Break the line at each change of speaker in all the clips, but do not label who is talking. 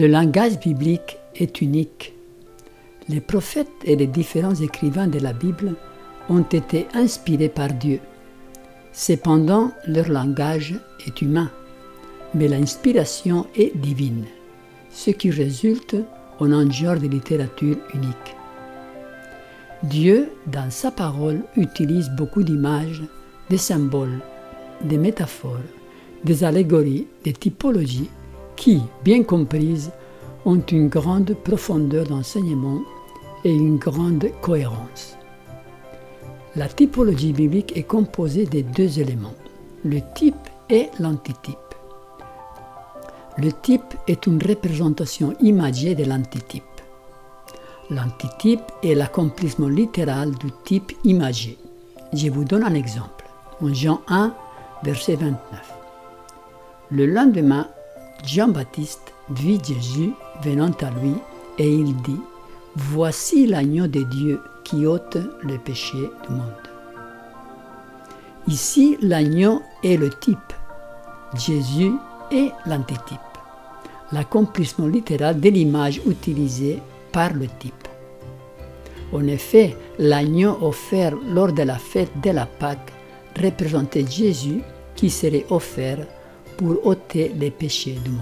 Le langage biblique est unique. Les prophètes et les différents écrivains de la Bible ont été inspirés par Dieu. Cependant, leur langage est humain, mais l'inspiration est divine, ce qui résulte en un genre de littérature unique. Dieu, dans sa parole, utilise beaucoup d'images, des symboles, des métaphores, des allégories, des typologies qui, bien comprises, ont une grande profondeur d'enseignement et une grande cohérence. La typologie biblique est composée de deux éléments, le type et l'antitype. Le type est une représentation imagée de l'antitype. L'antitype est l'accomplissement littéral du type imagé. Je vous donne un exemple. En Jean 1, verset 29. Le lendemain, Jean-Baptiste vit Jésus venant à lui et il dit « Voici l'agneau de Dieu qui ôte le péché du monde. » Ici, l'agneau est le type. Jésus est l'antitype, l'accomplissement littéral de l'image utilisée par le type. En effet, l'agneau offert lors de la fête de la Pâque représentait Jésus qui serait offert pour ôter les péchés du monde.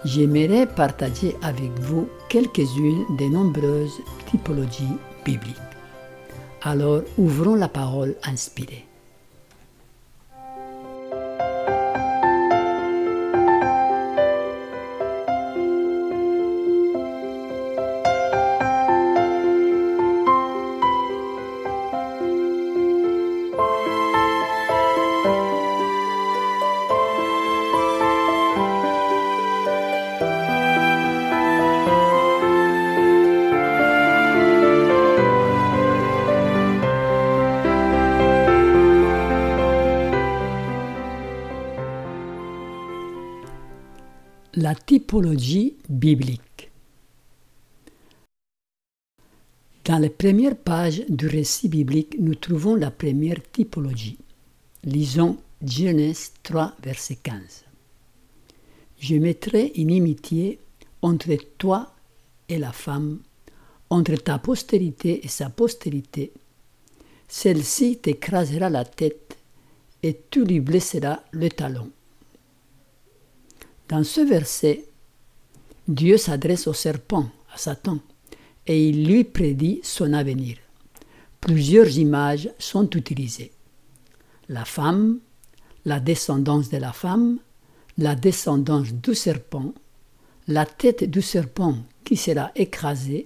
J'aimerais partager avec vous quelques-unes des nombreuses typologies bibliques. Alors, ouvrons la parole inspirée. La typologie biblique. Dans les premières pages du récit biblique, nous trouvons la première typologie. Lisons Genèse 3, verset 15. « Je mettrai une inimitié entre toi et la femme, entre ta postérité et sa postérité. Celle-ci t'écrasera la tête et tu lui blesseras le talon. » Dans ce verset, Dieu s'adresse au serpent, à Satan, et il lui prédit son avenir. Plusieurs images sont utilisées. La femme, la descendance de la femme, la descendance du serpent, la tête du serpent qui sera écrasée,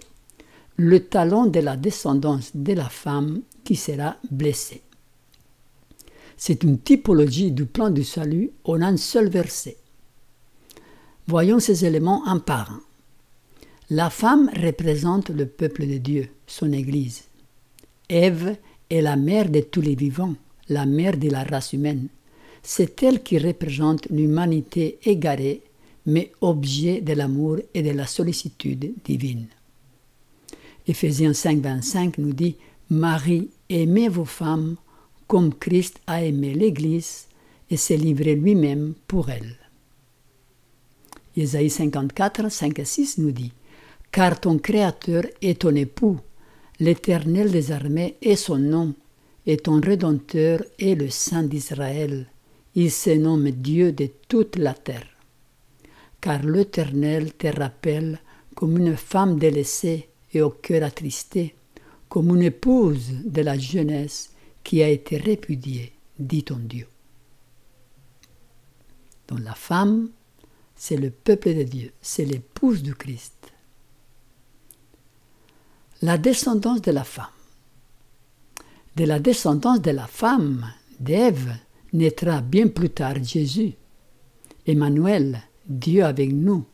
le talon de la descendance de la femme qui sera blessé. C'est une typologie du plan du salut en un seul verset. Voyons ces éléments un par un. La femme représente le peuple de Dieu, son Église. Ève est la mère de tous les vivants, la mère de la race humaine. C'est elle qui représente l'humanité égarée, mais objet de l'amour et de la sollicitude divine. Éphésiens 5, 25 nous dit « Marie, aimez vos femmes comme Christ a aimé l'Église et s'est livré lui-même pour elle. » Ésaïe 54, 5 et 6 nous dit « Car ton Créateur est ton époux, l'Éternel des armées est son nom, et ton Rédempteur est le Saint d'Israël. Il se nomme Dieu de toute la terre. Car l'Éternel te rappelle comme une femme délaissée et au cœur attristé, comme une épouse de la jeunesse qui a été répudiée, dit ton Dieu. » Donc la femme, c'est le peuple de Dieu, c'est l'épouse du Christ. La descendance de la femme. De la descendance de la femme, d'Ève, naîtra bien plus tard Jésus, Emmanuel, Dieu avec nous,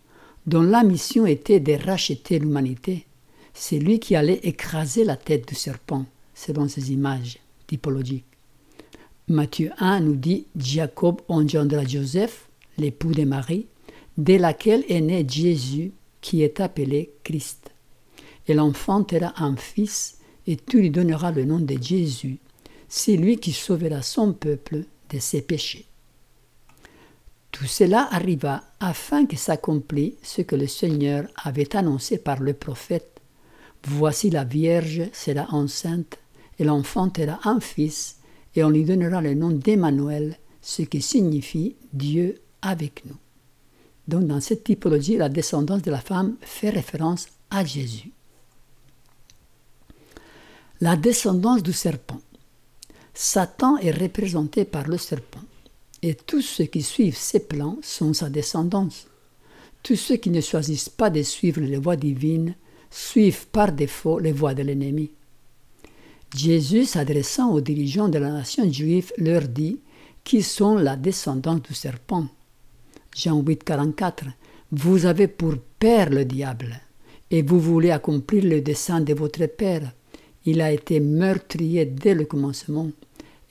dont la mission était de racheter l'humanité. C'est lui qui allait écraser la tête du serpent, selon ces images typologiques. Matthieu 1 nous dit « Jacob engendra Joseph, l'époux de Marie, de laquelle est né Jésus, qui est appelé Christ. Et l'enfantera un fils, et tu lui donneras le nom de Jésus. C'est lui qui sauvera son peuple de ses péchés. » Tout cela arriva afin que s'accomplisse ce que le Seigneur avait annoncé par le prophète. Voici la Vierge sera enceinte, et l'enfantera un fils, et on lui donnera le nom d'Emmanuel, ce qui signifie Dieu avec nous. Donc dans cette typologie, la descendance de la femme fait référence à Jésus. La descendance du serpent. Satan est représenté par le serpent, et tous ceux qui suivent ses plans sont sa descendance. Tous ceux qui ne choisissent pas de suivre les voies divines suivent par défaut les voies de l'ennemi. Jésus, s'adressant aux dirigeants de la nation juive, leur dit qu'ils sont la descendance du serpent. Jean 8, 44. Vous avez pour père le diable, et vous voulez accomplir le dessein de votre père. Il a été meurtrier dès le commencement,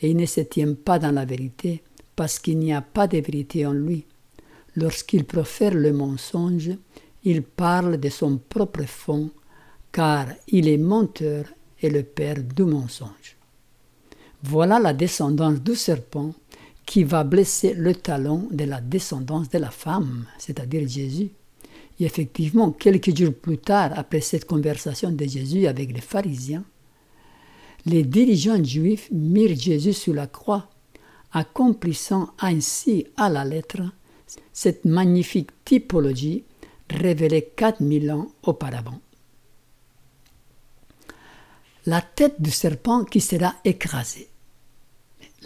et il ne se tient pas dans la vérité, parce qu'il n'y a pas de vérité en lui. Lorsqu'il profère le mensonge, il parle de son propre fond, car il est menteur et le père du mensonge. Voilà la descendance du serpent qui va blesser le talon de la descendance de la femme, c'est-à-dire Jésus. Et effectivement, quelques jours plus tard, après cette conversation de Jésus avec les pharisiens, les dirigeants juifs mirent Jésus sur la croix, accomplissant ainsi à la lettre cette magnifique typologie révélée 4000 ans auparavant. La tête du serpent qui sera écrasée.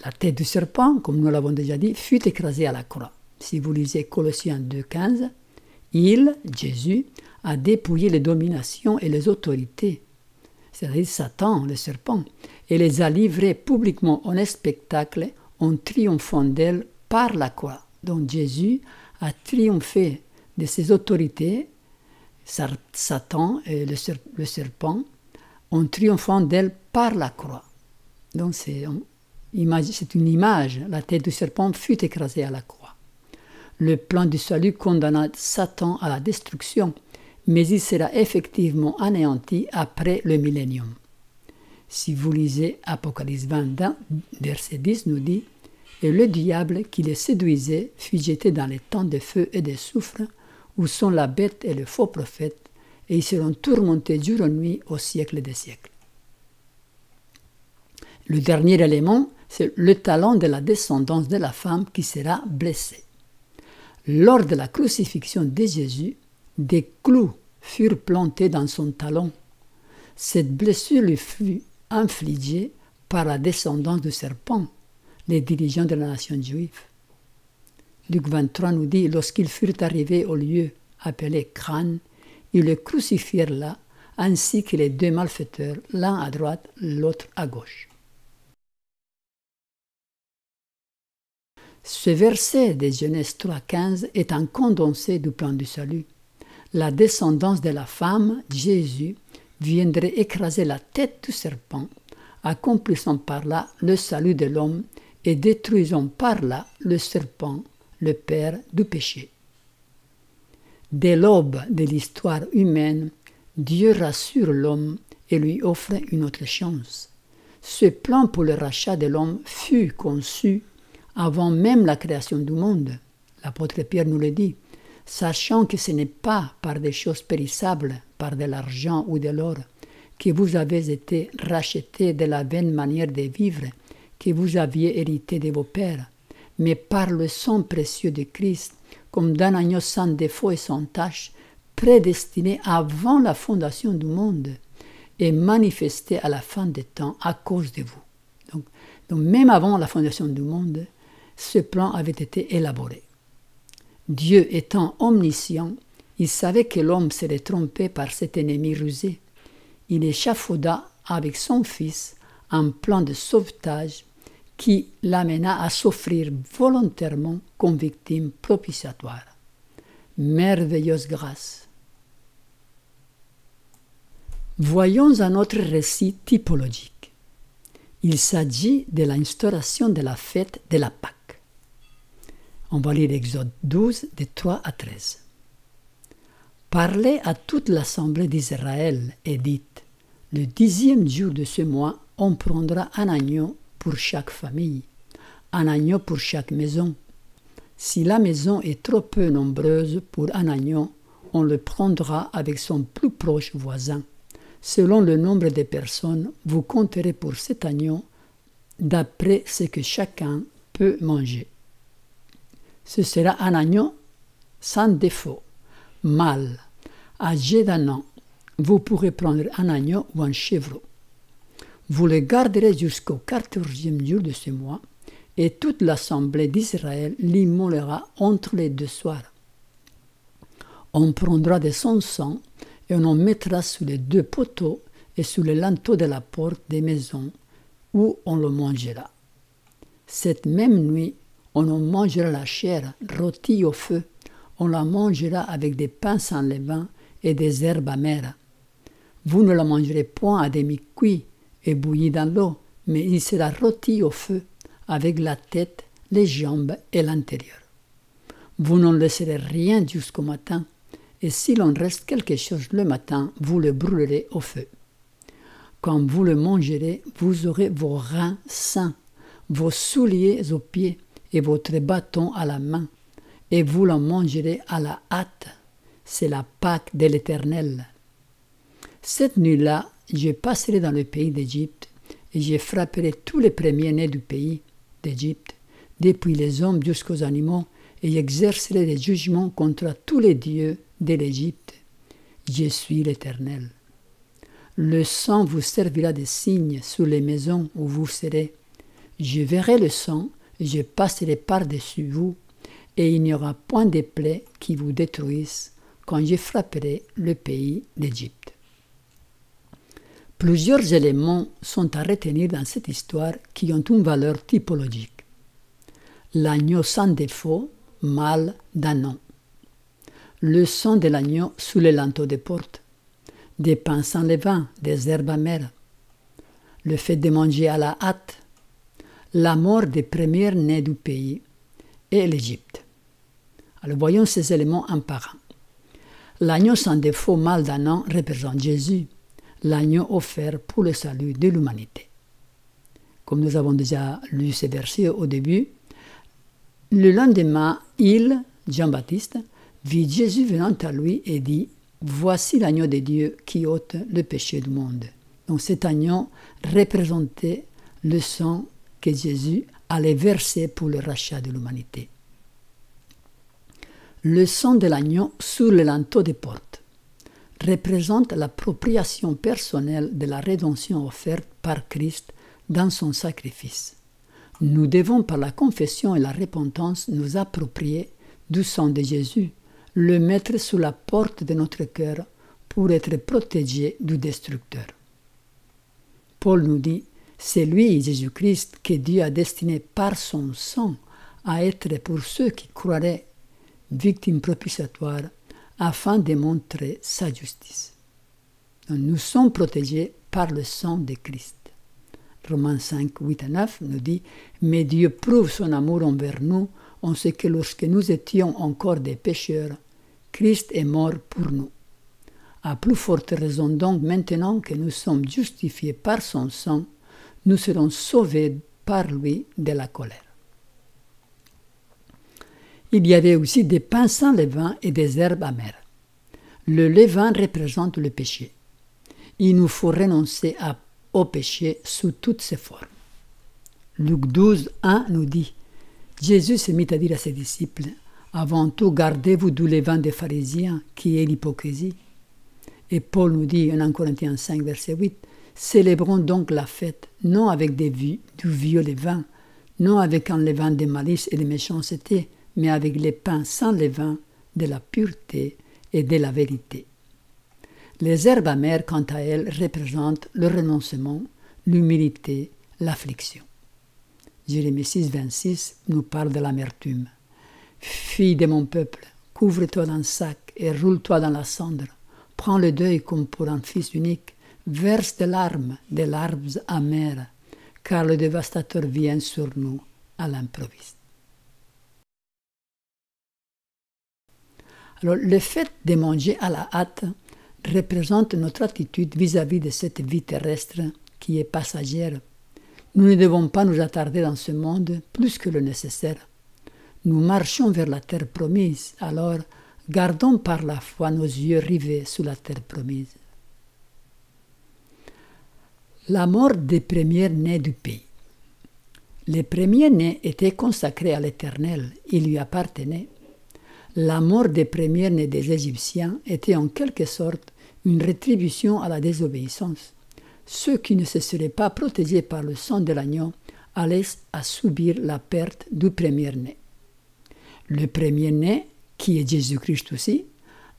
La tête du serpent, comme nous l'avons déjà dit, fut écrasée à la croix. Si vous lisez Colossiens 2,15, il, Jésus, a dépouillé les dominations et les autorités, c'est-à-dire Satan, le serpent, et les a livrés publiquement en spectacle en triomphant d'elle par la croix. Donc Jésus a triomphé de ses autorités, Satan et le serpent, en triomphant d'elle par la croix. Donc c'est une image, la tête du serpent fut écrasée à la croix. Le plan du salut condamna Satan à la destruction, mais il sera effectivement anéanti après le millénium. Si vous lisez Apocalypse 20, verset 10 nous dit « Et le diable qui les séduisait fut jeté dans les temps de feu et de soufre, où sont la bête et le faux prophète, et ils seront tourmentés jour et nuit au siècle des siècles. » Le dernier élément, c'est le talon de la descendance de la femme qui sera blessée. Lors de la crucifixion de Jésus, des clous furent plantés dans son talon. Cette blessure lui fut infligée par la descendance du serpent, les dirigeants de la nation juive. Luc 23 nous dit, lorsqu'ils furent arrivés au lieu appelé crâne, ils le crucifièrent là, ainsi que les deux malfaiteurs, l'un à droite, l'autre à gauche. Ce verset de Genèse 3,15 est un condensé du plan du salut. La descendance de la femme, Jésus, viendrait écraser la tête du serpent, accomplissant par là le salut de l'homme et détruisant par là le serpent, le père du péché. Dès l'aube de l'histoire humaine, Dieu rassure l'homme et lui offre une autre chance. Ce plan pour le rachat de l'homme fut conçu avant même la création du monde. L'apôtre Pierre nous le dit, sachant que ce n'est pas par des choses périssables, par de l'argent ou de l'or, que vous avez été rachetés de la vaine manière de vivre que vous aviez hérité de vos pères, mais par le sang précieux de Christ, comme d'un agneau sans défaut et sans tache, prédestiné avant la fondation du monde et manifesté à la fin des temps à cause de vous. Donc même avant la fondation du monde, ce plan avait été élaboré. Dieu étant omniscient, il savait que l'homme serait trompé par cet ennemi rusé. Il échafauda avec son Fils un plan de sauvetage qui l'amena à s'offrir volontairement comme victime propitiatoire. Merveilleuse grâce. Voyons un autre récit typologique. Il s'agit de l'instauration de la fête de la Pâque. On va lire Exode 12, de 3 à 13. Parlez à toute l'assemblée d'Israël et dites, le 10e jour de ce mois, on prendra un agneau pour chaque famille, un agneau pour chaque maison. Si la maison est trop peu nombreuse pour un agneau, on le prendra avec son plus proche voisin. Selon le nombre de personnes, vous compterez pour cet agneau d'après ce que chacun peut manger. Ce sera un agneau sans défaut, mâle, âgé d'1 an. Vous pourrez prendre un agneau ou un chèvreau. Vous le garderez jusqu'au 14e jour de ce mois, et toute l'assemblée d'Israël l'immolera entre les 2 soirs. On prendra de son sang et on en mettra sous les 2 poteaux et sous les linteaux de la porte des maisons où on le mangera. Cette même nuit, on en mangera la chair rôtie au feu. On la mangera avec des pains sans levain et des herbes amères. Vous ne la mangerez point à demi-cuit et bouilli dans l'eau, mais il sera rôti au feu, avec la tête, les jambes et l'intérieur. Vous n'en laisserez rien jusqu'au matin, et s'il en reste quelque chose le matin, vous le brûlerez au feu. Quand vous le mangerez, vous aurez vos reins sains, vos souliers aux pieds et votre bâton à la main, et vous la mangerez à la hâte. C'est la Pâque de l'Éternel. Cette nuit-là, je passerai dans le pays d'Égypte, et je frapperai tous les premiers-nés du pays d'Égypte, depuis les hommes jusqu'aux animaux, et j'exercerai des jugements contre tous les dieux de l'Égypte. Je suis l'Éternel. Le sang vous servira de signe sur les maisons où vous serez. Je verrai le sang, et je passerai par-dessus vous, et il n'y aura point de plaies qui vous détruisent quand je frapperai le pays d'Égypte. Plusieurs éléments sont à retenir dans cette histoire qui ont une valeur typologique. L'agneau sans défaut, mâle d'1 an. Le sang de l'agneau sous les linteaux des portes. Des pains sans levain, des herbes amères. Le fait de manger à la hâte. La mort des premiers-nés du pays et l'Égypte. Alors voyons ces éléments un par un. L'agneau sans défaut mâle d'1 an représente Jésus, l'agneau offert pour le salut de l'humanité. Comme nous avons déjà lu ces versets au début, le lendemain, Jean-Baptiste, vit Jésus venant à lui et dit « Voici l'agneau de Dieu qui ôte le péché du monde. » Donc cet agneau représentait le sang que Jésus allait verser pour le rachat de l'humanité. Le sang de l'agneau sur le linteau des portes représente l'appropriation personnelle de la rédemption offerte par Christ dans son sacrifice. Nous devons par la confession et la repentance nous approprier du sang de Jésus, le mettre sous la porte de notre cœur pour être protégé du destructeur. Paul nous dit, c'est lui, Jésus-Christ, que Dieu a destiné par son sang à être pour ceux qui croiraient victime propitiatoire afin de montrer sa justice. Donc, nous sommes protégés par le sang de Christ. Romains 5, 8 à 9 nous dit « Mais Dieu prouve son amour envers nous en ce que lorsque nous étions encore des pécheurs, Christ est mort pour nous. À plus forte raison donc, maintenant que nous sommes justifiés par son sang, nous serons sauvés par lui de la colère. » Il y avait aussi des pains sans levain et des herbes amères. Le levain représente le péché. Il nous faut renoncer au péché sous toutes ses formes. Luc 12, 1 nous dit « Jésus se mit à dire à ses disciples, « Avant tout, gardez-vous du levain des pharisiens, qui est l'hypocrisie. » Et Paul nous dit, en 1 Corinthiens 5, verset 8, « Célébrons donc la fête, non avec du vieux levain, non avec un levain de malice et de méchanceté, mais avec les pains sans levain de la pureté et de la vérité. » Les herbes amères, quant à elles, représentent le renoncement, l'humilité, l'affliction. Jérémie 6, 26 nous parle de l'amertume. « Fille de mon peuple, couvre-toi d'un sac et roule-toi dans la cendre. Prends le deuil comme pour un fils unique. Verse des larmes amères, car le dévastateur vient sur nous à l'improviste. » Alors, le fait de manger à la hâte représente notre attitude vis-à-vis de cette vie terrestre qui est passagère. Nous ne devons pas nous attarder dans ce monde plus que le nécessaire. nous marchons vers la terre promise, alors gardons par la foi nos yeux rivés sur la terre promise. La mort des premiers-nés du pays. Les premiers-nés étaient consacrés à l'Éternel, ils lui appartenaient. La mort des premiers-nés des Égyptiens était en quelque sorte une rétribution à la désobéissance. Ceux qui ne se seraient pas protégés par le sang de l'agneau allaient à subir la perte du premier-né. Le premier-né, qui est Jésus-Christ aussi,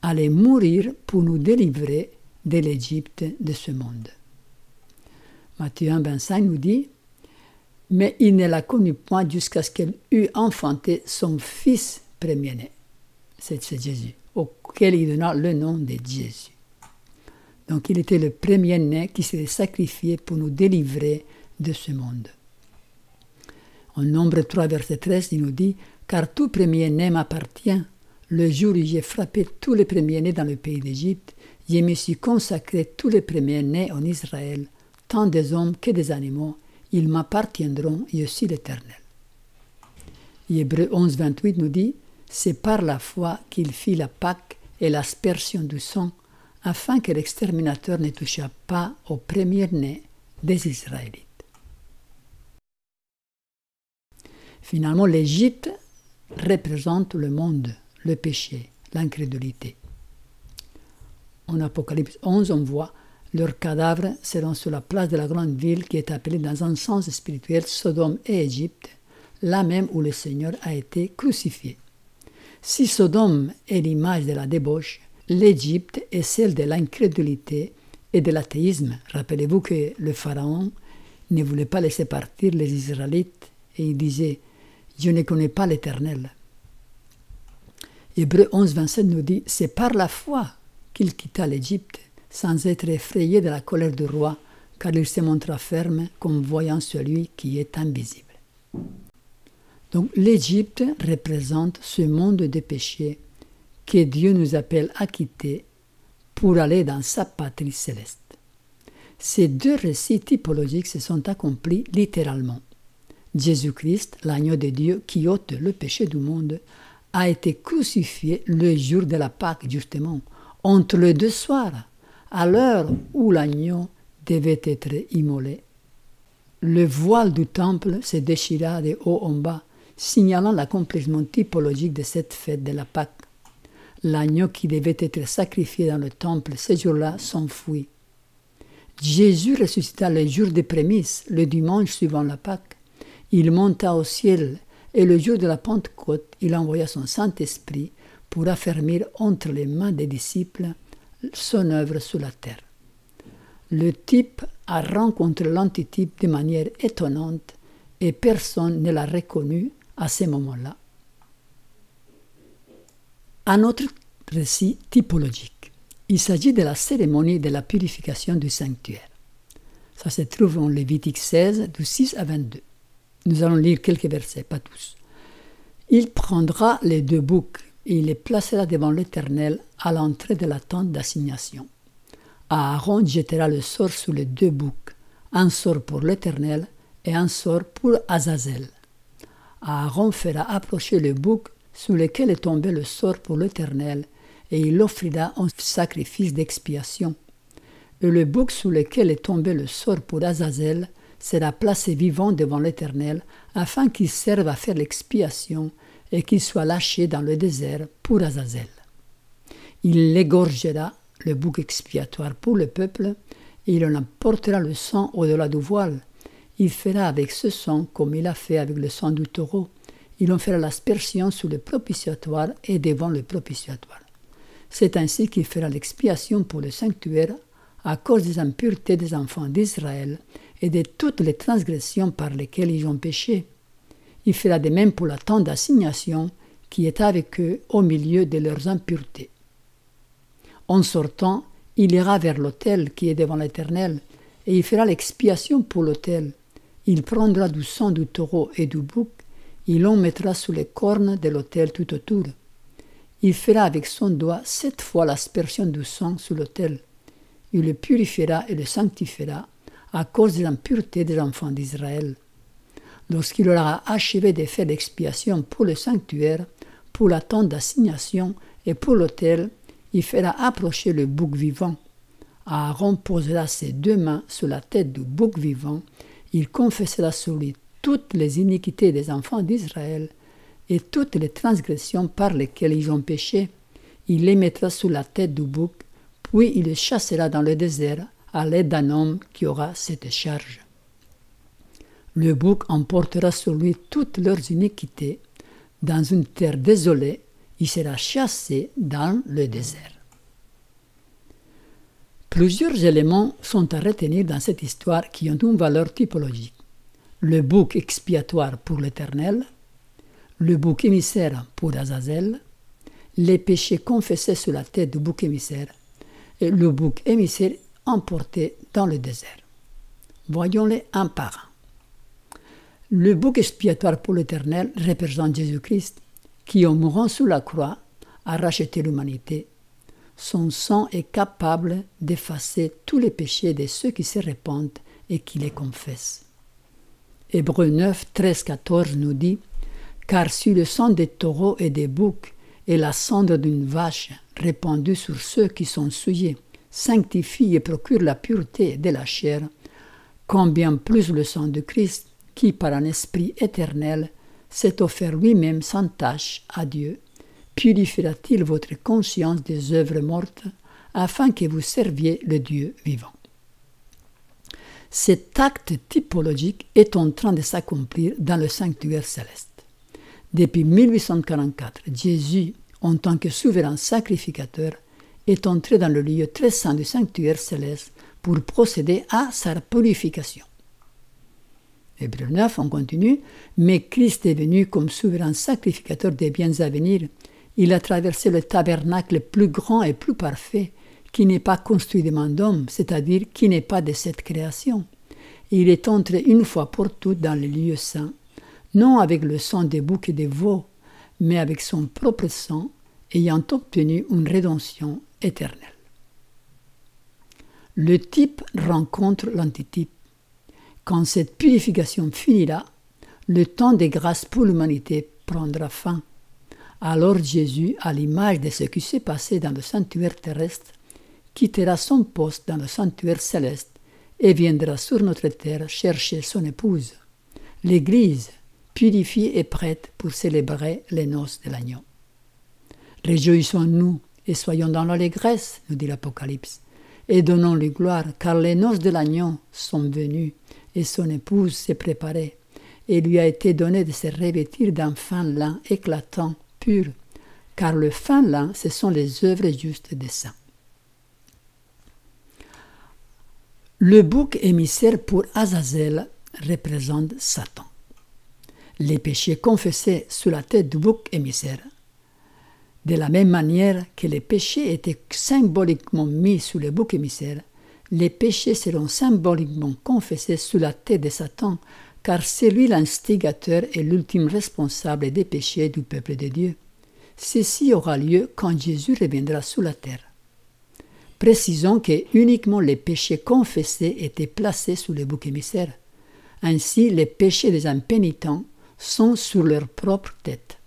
allait mourir pour nous délivrer de l'Égypte de ce monde. Matthieu 1, 25 nous dit « Mais il ne la connut point jusqu'à ce qu'elle eût enfanté son fils premier-né. » C'est Jésus, auquel il donna le nom de Jésus. Donc il était le premier-né qui s'est sacrifié pour nous délivrer de ce monde. En Nombre 3, verset 13, il nous dit « Car tout premier-né m'appartient. Le jour où j'ai frappé tous les premiers-nés dans le pays d'Égypte, je me suis consacré tous les premiers-nés en Israël, tant des hommes que des animaux, ils m'appartiendront, je suis l'Éternel. » Hébreux 11, 28 nous dit « C'est par la foi qu'il fit la Pâque et l'aspersion du sang, afin que l'exterminateur ne touchât pas aux premiers-nés des Israélites. » Finalement, l'Égypte représente le monde, le péché, l'incrédulité. En Apocalypse 11, on voit leurs cadavres seront sur la place de la grande ville qui est appelée dans un sens spirituel Sodome et Égypte, là même où le Seigneur a été crucifié. Si Sodome est l'image de la débauche, l'Égypte est celle de l'incrédulité et de l'athéisme. Rappelez-vous que le Pharaon ne voulait pas laisser partir les Israélites et il disait « Je ne connais pas l'Éternel ». Hébreux 11, 27 nous dit « C'est par la foi qu'il quitta l'Égypte, sans être effrayé de la colère du roi, car il se montra ferme comme voyant celui qui est invisible. » Donc l'Égypte représente ce monde de péché que Dieu nous appelle à quitter pour aller dans sa patrie céleste. Ces deux récits typologiques se sont accomplis littéralement. Jésus-Christ, l'agneau de Dieu qui ôte le péché du monde, a été crucifié le jour de la Pâque, justement, entre les deux soirs, à l'heure où l'agneau devait être immolé. Le voile du temple se déchira de haut en bas, signalant l'accomplissement typologique de cette fête de la Pâque. L'agneau qui devait être sacrifié dans le temple ce jour-là s'enfuit. Jésus ressuscita le jour des prémices, le dimanche suivant la Pâque. Il monta au ciel et le jour de la Pentecôte, il envoya son Saint-Esprit pour affermir entre les mains des disciples son œuvre sur la terre. Le type a rencontré l'antitype de manière étonnante et personne ne l'a reconnu à ce moment-là. Un autre récit typologique. Il s'agit de la cérémonie de la purification du sanctuaire. Ça se trouve en Lévitique 16, du 6 à 22. Nous allons lire quelques versets, pas tous. Il prendra les deux boucs et il les placera devant l'Éternel à l'entrée de la tente d'assignation. Aaron jettera le sort sur les deux boucs, un sort pour l'Éternel et un sort pour Azazel. Aaron fera approcher le bouc sur lequel est tombé le sort pour l'Éternel, et il offrira un sacrifice d'expiation. Et le bouc sur lequel est tombé le sort pour Azazel sera placé vivant devant l'Éternel, afin qu'il serve à faire l'expiation et qu'il soit lâché dans le désert pour Azazel. Il l'égorgera, le bouc expiatoire pour le peuple, et il en apportera le sang au-delà du voile. Il fera avec ce sang comme il a fait avec le sang du taureau. Il en fera l'aspersion sur le propitiatoire et devant le propitiatoire. C'est ainsi qu'il fera l'expiation pour le sanctuaire à cause des impuretés des enfants d'Israël et de toutes les transgressions par lesquelles ils ont péché. Il fera de même pour la tente d'assignation qui est avec eux au milieu de leurs impuretés. En sortant, il ira vers l'autel qui est devant l'Éternel et il fera l'expiation pour l'autel. Il prendra du sang du taureau et du bouc, il en mettra sous les cornes de l'autel tout autour. Il fera avec son doigt 7 fois l'aspersion du sang sur l'autel. Il le purifiera et le sanctifiera à cause des impuretés des enfants d'Israël. lorsqu'il aura achevé de faire l'expiation pour le sanctuaire, pour la tente d'assignation et pour l'autel, il fera approcher le bouc vivant. Aaron posera ses 2 mains sur la tête du bouc vivant. Il confessera sur lui toutes les iniquités des enfants d'Israël et toutes les transgressions par lesquelles ils ont péché. Il les mettra sous la tête du bouc, puis il les chassera dans le désert à l'aide d'un homme qui aura cette charge. Le bouc emportera sur lui toutes leurs iniquités. Dans une terre désolée, il sera chassé dans le désert. Plusieurs éléments sont à retenir dans cette histoire qui ont une valeur typologique. Le bouc expiatoire pour l'Éternel, le bouc émissaire pour Azazel, les péchés confessés sur la tête du bouc émissaire et le bouc émissaire emporté dans le désert. Voyons-les un par un. Le bouc expiatoire pour l'Éternel représente Jésus-Christ, qui en mourant sous la croix a racheté l'humanité. Son sang est capable d'effacer tous les péchés de ceux qui se répandent et qui les confessent. Hébreux 9, 13, 14 nous dit « Car si le sang des taureaux et des boucs et la cendre d'une vache répandue sur ceux qui sont souillés sanctifie et procure la pureté de la chair, combien plus le sang de Christ, qui par un esprit éternel s'est offert lui-même sans tache à Dieu, purifiera-t-il votre conscience des œuvres mortes, afin que vous serviez le Dieu vivant. » Cet acte typologique est en train de s'accomplir dans le sanctuaire céleste. Depuis 1844, Jésus, en tant que souverain sacrificateur, est entré dans le lieu très saint du sanctuaire céleste pour procéder à sa purification. Hébreux 9, on continue, « Mais Christ est venu comme souverain sacrificateur des biens à venir. Il a traversé le tabernacle plus grand et plus parfait, qui n'est pas construit de main d'homme, c'est-à-dire qui n'est pas de cette création. Il est entré une fois pour toutes dans les lieux saints, non avec le sang des boucs et des veaux, mais avec son propre sang, ayant obtenu une rédemption éternelle. » Le type rencontre l'antitype. Quand cette purification finira, le temps de grâce pour l'humanité prendra fin. Alors Jésus, à l'image de ce qui s'est passé dans le sanctuaire terrestre, quittera son poste dans le sanctuaire céleste et viendra sur notre terre chercher son épouse, l'Église, purifiée et prête pour célébrer les noces de l'agneau. Réjouissons-nous et soyons dans l'allégresse, nous dit l'Apocalypse, et donnons-lui gloire, car les noces de l'agneau sont venues et son épouse s'est préparée, et lui a été donné de se revêtir d'un fin lin éclatant, pur, car le fin lin, ce sont les œuvres justes des saints. Le bouc émissaire pour Azazel représente Satan. Les péchés confessés sous la tête du bouc émissaire, de la même manière que les péchés étaient symboliquement mis sous le bouc émissaire, les péchés seront symboliquement confessés sous la tête de Satan, car c'est lui l'instigateur et l'ultime responsable des péchés du peuple de Dieu. Ceci aura lieu quand Jésus reviendra sur la terre. Précisons que uniquement les péchés confessés étaient placés sous le bouc émissaire. Ainsi, les péchés des impénitents sont sur leur propre tête.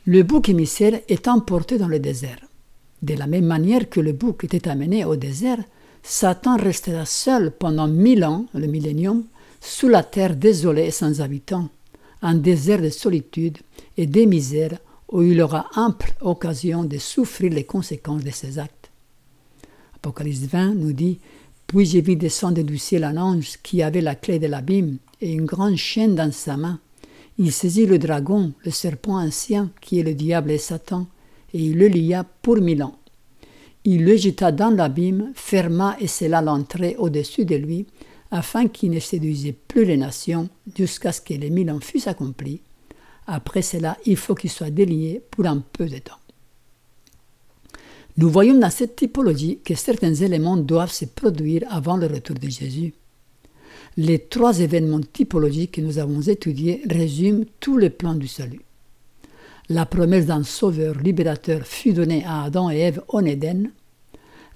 Le bouc émissaire est emporté dans le désert. De la même manière que le bouc était amené au désert, Satan restera seul pendant 1000 ans, le millénium, sous la terre désolée et sans habitants, un désert de solitude et de misère où il aura ample occasion de souffrir les conséquences de ses actes. Apocalypse 20 nous dit « Puis j'ai vu descendre du ciel un ange qui avait la clé de l'abîme et une grande chaîne dans sa main. Il saisit le dragon, le serpent ancien, qui est le diable et Satan, et il le lia pour 1000 ans. Il le jeta dans l'abîme, ferma et scella l'entrée au-dessus de lui, afin qu'il ne séduisait plus les nations, jusqu'à ce que les 1000 ans fussent accomplis. Après cela, il faut qu'il soit délié pour un peu de temps. » Nous voyons dans cette typologie que certains éléments doivent se produire avant le retour de Jésus. Les 3 événements typologiques que nous avons étudiés résument tout le plan du salut. La promesse d'un sauveur libérateur fut donnée à Adam et Ève en Éden.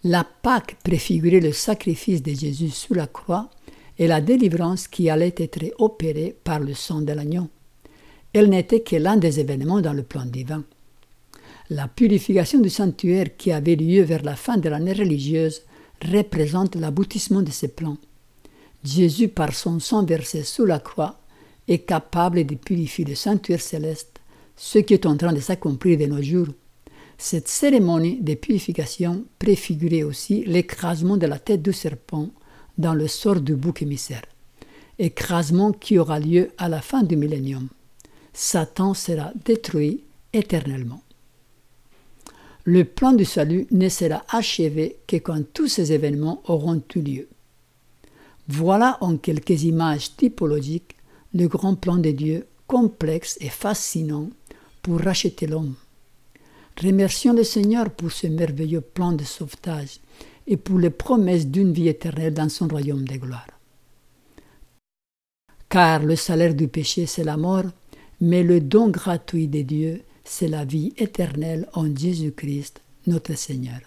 La Pâque préfigurait le sacrifice de Jésus sur la croix et la délivrance qui allait être opérée par le sang de l'agneau. Elle n'était que l'un des événements dans le plan divin. La purification du sanctuaire qui avait lieu vers la fin de l'année religieuse représente l'aboutissement de ce plan. Jésus, par son sang versé sous la croix, est capable de purifier le sanctuaire céleste, ce qui est en train de s'accomplir de nos jours. Cette cérémonie de purification préfigurait aussi l'écrasement de la tête du serpent dans le sort du bouc émissaire, écrasement qui aura lieu à la fin du millénium. Satan sera détruit éternellement. Le plan du salut ne sera achevé que quand tous ces événements auront eu lieu. Voilà en quelques images typologiques le grand plan de Dieu, complexe et fascinant, pour racheter l'homme. Remercions le Seigneur pour ce merveilleux plan de sauvetage et pour les promesses d'une vie éternelle dans son royaume de gloire. Car le salaire du péché, c'est la mort, mais le don gratuit de Dieu, c'est la vie éternelle en Jésus-Christ, notre Seigneur.